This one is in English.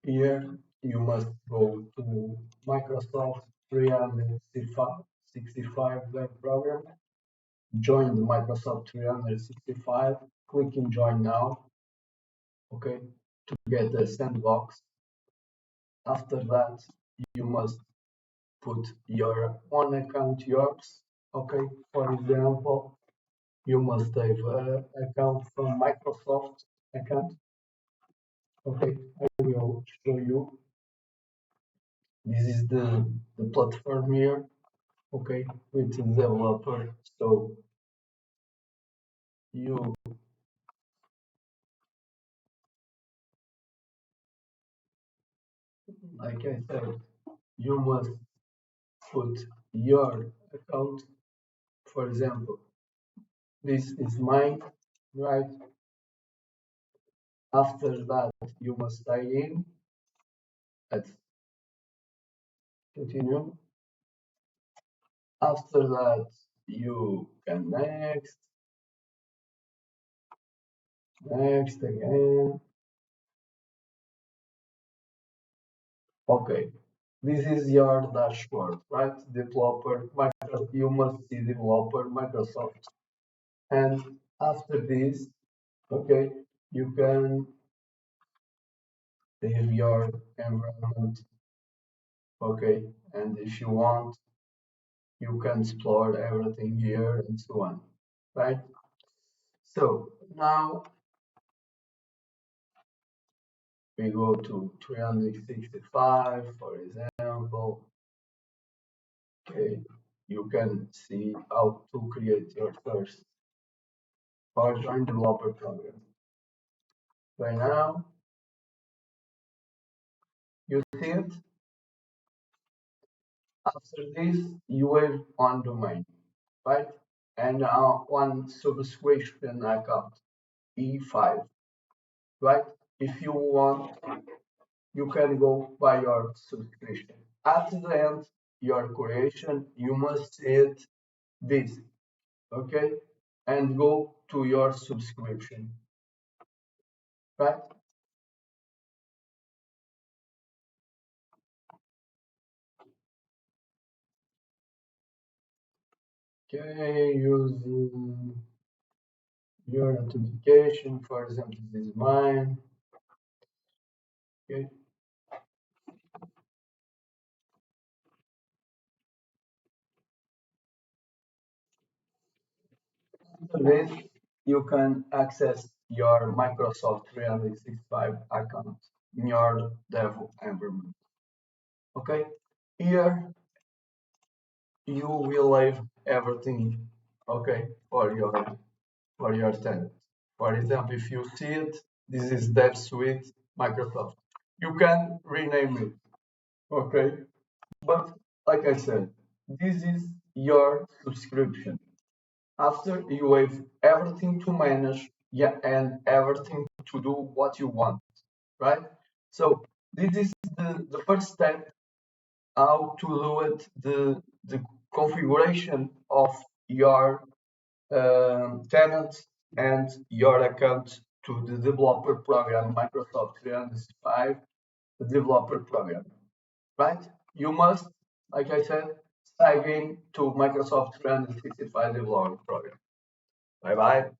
Here you must go to Microsoft 365 Developer Program, join the Microsoft 365, click in Join Now, okay, to get a sandbox. After that, you must put your own account, yours, okay. For example, you must have an account from Microsoft account, okay. I will show you. This is the platform here, okay, with the developer. So you, like I said, you must put your account. For example, this is mine, right? After that, you must sign in. Let's continue. After that, you can next again. Okay, this is your dashboard, right? Developer, Microsoft, you must see developer Microsoft. And after this, okay, you can leave your environment, okay, and if you want, you can explore everything here and so on, right? So now we go to 365, for example. Okay, you can see how to create your first or join developer program. Right now, you see it. After this, you have one domain, right? And one subscription account, E5, right? If you want, you can go by your subscription. At the end, your creation, you must set this, okay? And go to your subscription, right? Okay, use your authentication. For example, this is mine. Okay. After this, you can access your Microsoft 365 account in your dev environment. Okay, here you will have everything, okay, for your tenant. For example, if you see it, this is Dev Suite Microsoft. You can rename it, okay, but like I said, this is your subscription. After you have everything to manage, yeah, and everything to do what you want, right? So this is the first step how to do it, the configuration of your tenant and your account to the developer program, Microsoft 365 Developer Program, right? You must, like I said, sign in to Microsoft 365 Developer Program. Bye bye.